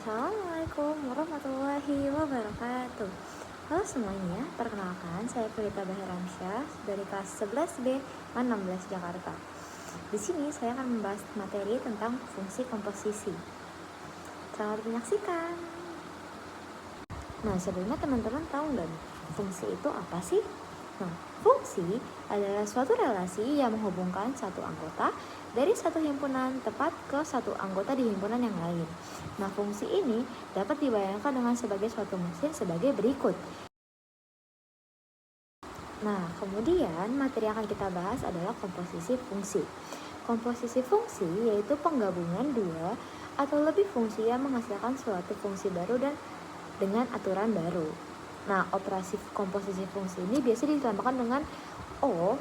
Assalamualaikum warahmatullahi wabarakatuh. Halo semuanya, perkenalkan saya Prita Baheramsyah dari kelas 11B 16 Jakarta. Di sini saya akan membahas materi tentang fungsi komposisi. Selamat menyaksikan. Nah, sebelumnya teman-teman tahu nggak nih, fungsi itu apa sih? Nah, fungsi adalah suatu relasi yang menghubungkan satu anggota dari satu himpunan tepat ke satu anggota di himpunan yang lain. Nah, fungsi ini dapat dibayangkan dengan sebagai suatu mesin sebagai berikut. Nah, kemudian materi yang akan kita bahas adalah komposisi fungsi. Komposisi fungsi yaitu penggabungan dua atau lebih fungsi yang menghasilkan suatu fungsi baru dan dengan aturan baru. Nah, operasi komposisi fungsi ini biasanya ditambahkan dengan O,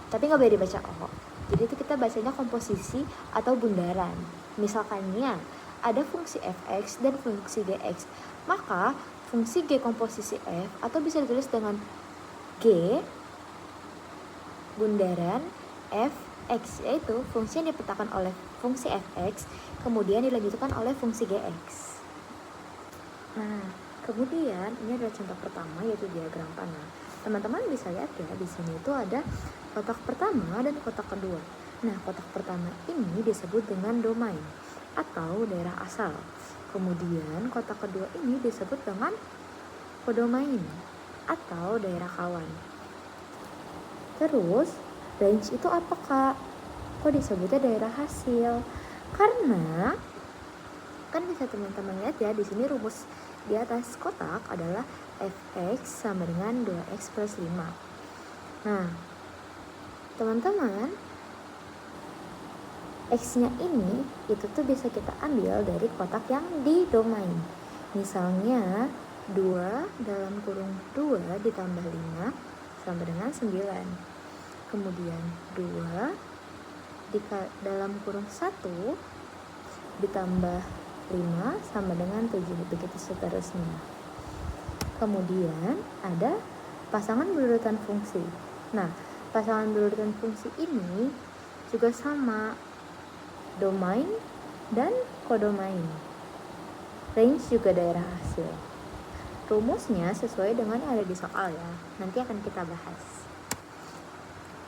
tapi nggak boleh dibaca O. Jadi itu kita bacanya komposisi atau bundaran. Misalkannya ada fungsi fx dan fungsi gx, maka fungsi g komposisi f atau bisa ditulis dengan g bundaran fx, yaitu fungsi yang dipetakan oleh fungsi fx kemudian dilanjutkan oleh fungsi gx. Nah, kemudian ini adalah contoh pertama yaitu diagram panah. Teman-teman bisa lihat ya, di sini itu ada kotak pertama dan kotak kedua. Nah, kotak pertama ini disebut dengan domain atau daerah asal. Kemudian kotak kedua ini disebut dengan kodomain atau daerah kawan. Terus, range itu apa, Kak? Kok disebutnya daerah hasil? Karena kan bisa teman-teman lihat ya, di sini rumus di atas kotak adalah fx sama dengan 2x plus 5. Nah, teman-teman, x-nya ini itu tuh bisa kita ambil dari kotak yang di domain. Misalnya 2 dalam kurung 2 ditambah 5 sama dengan 9. Kemudian 2 dalam kurung 1 ditambah 5 sama dengan 7, begitu seterusnya. Kemudian ada pasangan berurutan fungsi. Nah, pasangan berurutan fungsi ini juga sama, domain dan kodomain. Range juga daerah hasil. Rumusnya sesuai dengan yang ada di soal ya, nanti akan kita bahas.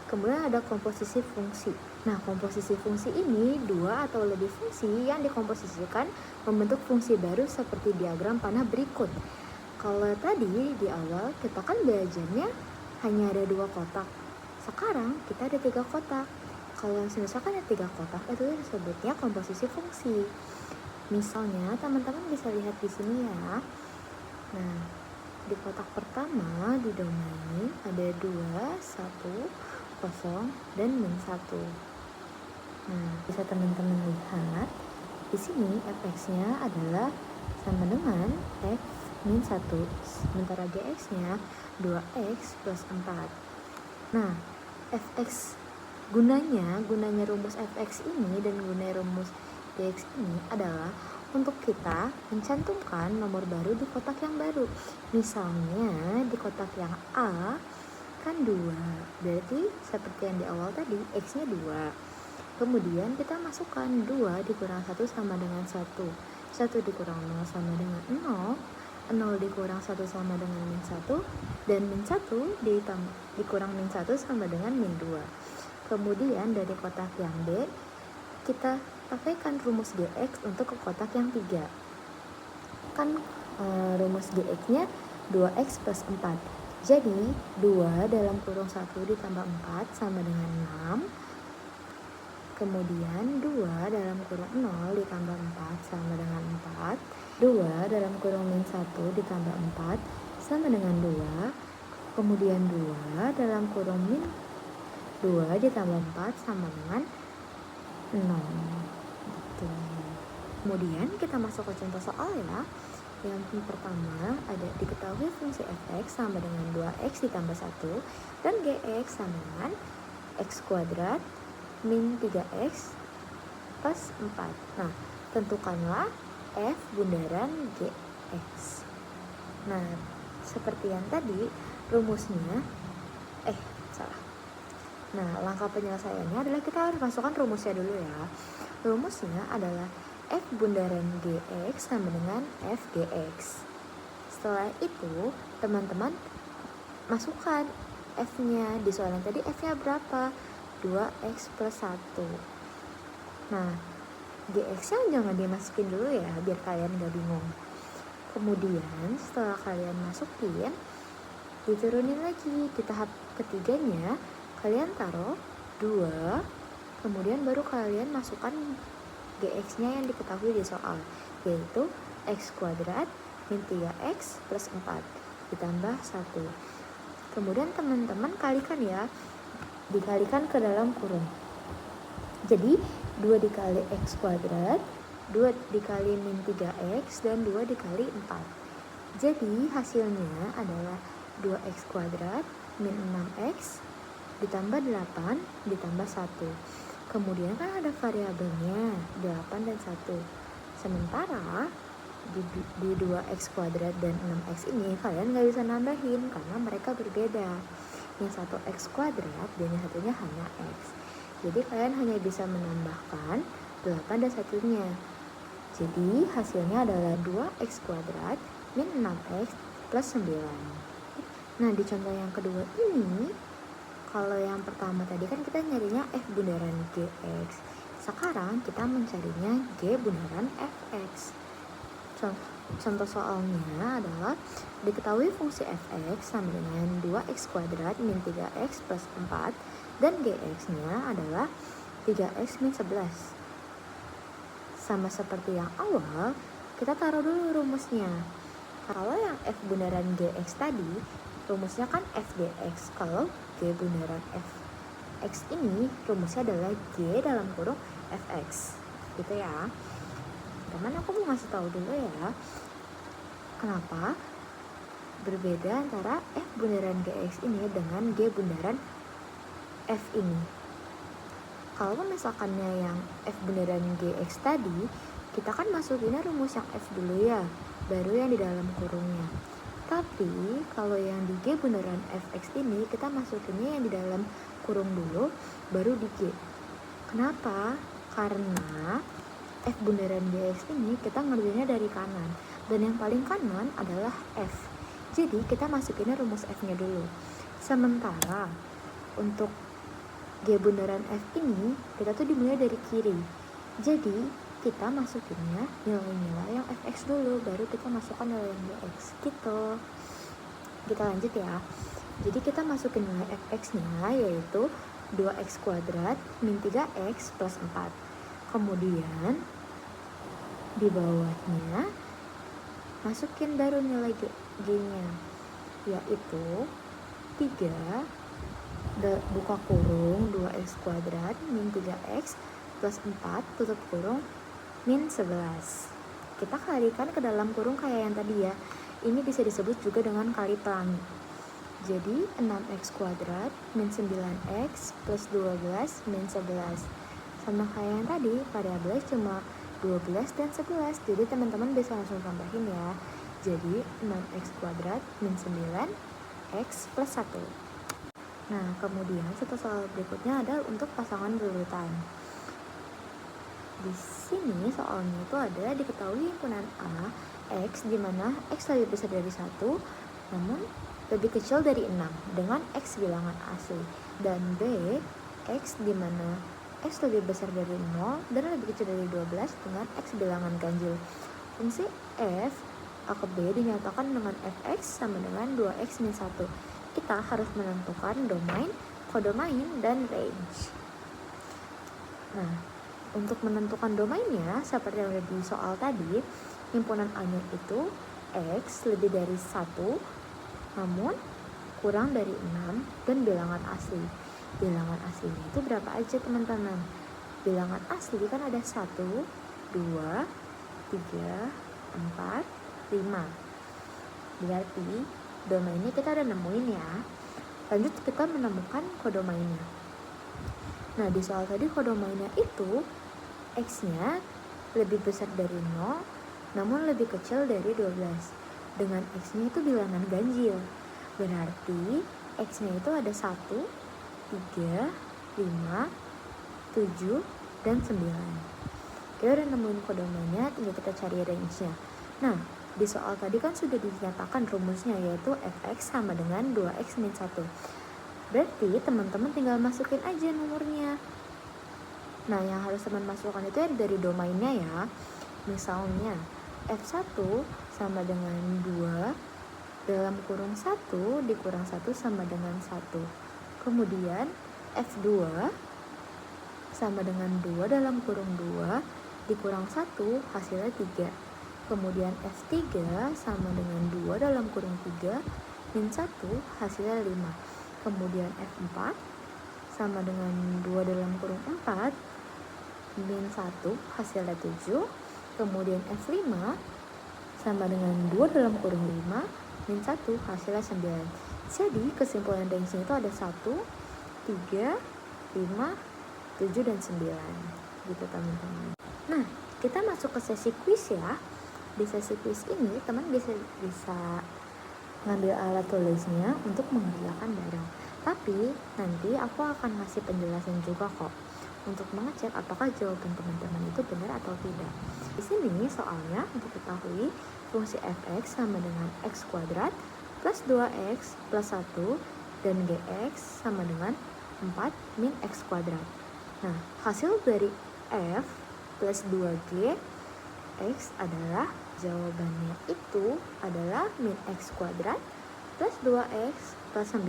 Kemudian ada komposisi fungsi. Nah, komposisi fungsi ini dua atau lebih fungsi yang dikomposisikan membentuk fungsi baru seperti diagram panah berikut. Kalau tadi di awal kita kan belajarnya hanya ada 2 kotak. Sekarang kita ada 3 kotak. Kalau misalkan ada 3 kotak, itu disebutnya komposisi fungsi. Misalnya teman-teman bisa lihat di sini ya. Nah, di kotak pertama di domain ada 2, 1, 0 dan min 1. Nah, bisa teman-teman lihat di sini fx-nya adalah sama dengan f min 1, sementara gx-nya 2x plus 4. Nah, fx gunanya rumus fx ini dan gunanya rumus gx ini adalah untuk kita mencantumkan nomor baru di kotak yang baru. Misalnya di kotak yang A kan 2, berarti seperti yang di awal tadi x-nya 2. Kemudian kita masukkan 2 dikurang 1 sama dengan 1, 1 dikurang 0 sama dengan 0, 0 dikurang 1 sama dengan min 1, dan min 1 dikurang min 1 sama dengan min 2. Kemudian dari kotak yang B kita pakaikan rumus gx untuk ke kotak yang 3. Kan rumus gx-nya 2x plus 4. Jadi 2 dalam kurung 1 ditambah 4 sama dengan 6. Kemudian 2 dalam kurung 0 ditambah 4 sama dengan 4. 2 dalam kurung min 1 ditambah 4 sama dengan 2. Kemudian 2 dalam kurung min 2 ditambah 4 sama dengan 0. Gitu. Kemudian kita masuk ke contoh soal ya. Yang pertama ada diketahui fungsi fx sama dengan 2x ditambah 1 dan gx sama dengan x kuadrat min 3x plus 4. Nah, tentukanlah f bundaran gx. Nah, seperti yang tadi rumusnya salah. Nah, langkah penyelesaiannya adalah kita harus masukkan rumusnya dulu ya. Rumusnya adalah F bundaran GX sama dengan FGX. Setelah itu, teman-teman masukkan F-nya. Di soal yang tadi F-nya berapa? 2X plus 1. Nah, GX-nya jangan dimasukin dulu ya, biar kalian gak bingung. Kemudian, setelah kalian masukin, diturunin lagi. Di tahap ketiganya, kalian taruh 2, kemudian baru kalian masukkan GX-nya yang diketahui di soal, yaitu X kuadrat min 3X plus 4 ditambah 1. Kemudian teman-teman kalikan ya, dikalikan ke dalam kurung. Jadi 2 dikali X kuadrat, 2 dikali min 3X, dan 2 dikali 4. Jadi hasilnya adalah 2X kuadrat min 6X ditambah 8 ditambah 1. Kemudian kan ada variabelnya 8 dan 1. Sementara di 2X kuadrat dan 6X ini kalian gak bisa nambahin karena mereka berbeda. Yang satu X kuadrat dan yang satunya hanya X. Jadi kalian hanya bisa menambahkan 8 dan 1-nya. Jadi hasilnya adalah 2X kuadrat min 6X plus 9. Nah, di contoh yang kedua ini, kalau yang pertama tadi kan kita nyarinya F bundaran GX. Sekarang kita mencarinya G bundaran FX. Contoh soalnya adalah diketahui fungsi fx sama dengan 2x kuadrat min 3x plus 4 dan gx-nya adalah 3x min 11. Sama seperti yang awal, kita taruh dulu rumusnya. Kalau yang f bundaran gx tadi, rumusnya kan f dx. Kalau g bundaran fx ini, rumusnya adalah g dalam kurung fx. Gitu ya. Teman, aku mau ngasih tahu dulu ya, kenapa berbeda antara F bundaran GX ini dengan G bundaran F ini. Kalau misalkannya yang F bundaran GX tadi, kita kan masukinnya rumus yang F dulu ya, baru yang di dalam kurungnya. Tapi kalau yang di G bundaran FX ini, kita masukinnya yang di dalam kurung dulu, baru di G. Kenapa? Karena F bundaran GX ini kita ngerjainnya dari kanan, dan yang paling kanan adalah F. Jadi kita masukinnya rumus F-nya dulu. Sementara untuk G bundaran F ini kita tuh dimulai dari kiri. Jadi kita masukinnya nilai-nilai yang fx dulu, baru kita masukkan nilai yang gx gitu. Kita lanjut ya. Jadi kita masukin nilai fx-nya yaitu 2x kuadrat min 3x plus 4. Kemudian di bawahnya masukin baru nilai G-nya, yaitu 3 buka kurung 2x kuadrat min 3x plus 4 tutup kurung min 11. Kita kalikan ke dalam kurung kayak yang tadi ya. Ini bisa disebut juga dengan kali pelangi. Jadi 6x kuadrat min 9x plus 12 min 11. Sama kayak yang tadi, variabelnya cuma 12 dan 11, jadi teman-teman bisa langsung tambahin ya. Jadi 6x kuadrat min 9x plus 1. Nah, kemudian soal berikutnya adalah untuk pasangan berurutan. Di sini soalnya itu ada diketahui himpunan A, X di mana X lebih besar dari 1, namun lebih kecil dari 6 dengan X bilangan asli, dan B, X di mana X lebih besar dari 0 dan lebih kecil dari 12 dengan X bilangan ganjil. Fungsi F A ke B dinyatakan dengan fx sama dengan 2x min 1. Kita harus menentukan domain, kodomain, dan range. Nah, untuk menentukan domainnya, seperti yang ada di soal tadi, himpunan A-nya itu X lebih dari 1, namun kurang dari 6, dan bilangan asli. Bilangan aslinya itu berapa aja teman-teman? Bilangan asli kan ada 1, 2, 3, 4, 5. Berarti domainnya kita udah nemuin ya. Lanjut kita menemukan kodomainnya. Nah, di soal tadi kodomainnya itu X-nya lebih besar dari 0, namun lebih kecil dari 12. Dengan X-nya itu bilangan ganjil. Berarti X-nya itu ada 1, 3, 5, 7, dan 9. Kita udah nemuin kodomennya, tinggal kita cari range-nya. Nah, di soal tadi kan sudah dinyatakan rumusnya, yaitu fx sama dengan 2x min 1. Berarti teman-teman tinggal masukin aja nomornya. Nah, yang harus teman masukkan itu dari domainnya ya. Misalnya f1 sama dengan 2 dalam kurung 1 dikurang 1 sama dengan 1. Kemudian f2 sama dengan 2 dalam kurung 2 dikurang 1 hasilnya 3. Kemudian f3 sama dengan 2 dalam kurung 3 min 1 hasilnya 5. Kemudian f4 sama dengan 2 dalam kurung 4 min 1 hasilnya 7. Kemudian f5 sama dengan 2 dalam kurung 5 min 1 hasilnya 9. Jadi kesimpulan range-nya itu ada 1, 3, 5, 7, dan 9 gitu teman-teman. Nah, kita masuk ke sesi quiz ya. Di sesi quiz ini teman bisa ngambil alat tulisnya untuk mengerjakan bareng. Tapi nanti aku akan ngasih penjelasan juga kok untuk mengecek apakah jawaban teman-teman itu benar atau tidak. Di sini soalnya diketahui fungsi fx sama dengan x kuadrat plus 2x plus 1 dan gx sama dengan 4 min x kuadrat. Nah, hasil dari f plus 2g x adalah, jawabannya itu adalah min x kuadrat plus 2x plus 9.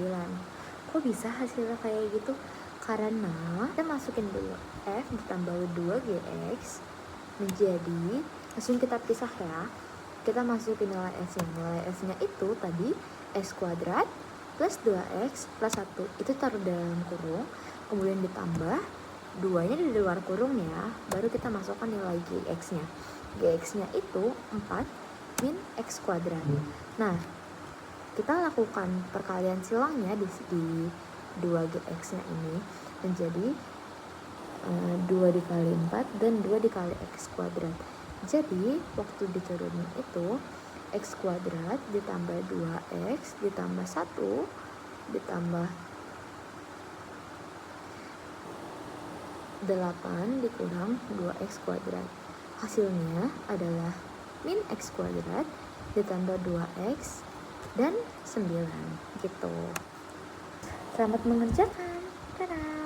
Kok bisa hasilnya kayak gitu? Karena kita masukin dulu f ditambah 2gx menjadi, langsung kita pisah ya. Kita masukin nilai f-nya. Nilai f-nya itu tadi x kuadrat plus 2x plus 1. Itu taruh dalam kurung, kemudian ditambah 2-nya di luar kurung ya. Baru kita masukkan nilai gx-nya. Gx-nya itu 4 min x kuadrat. Nah, kita lakukan perkalian silangnya di 2gx-nya ini menjadi 2 dikali 4 dan 2 dikali x kuadrat. Jadi waktu diturunin itu x kuadrat ditambah 2x ditambah 1 ditambah 8 dikurang 2x kuadrat. Hasilnya adalah min x kuadrat ditambah 2x dan 9 gitu. Selamat mengerjakan. Dadah.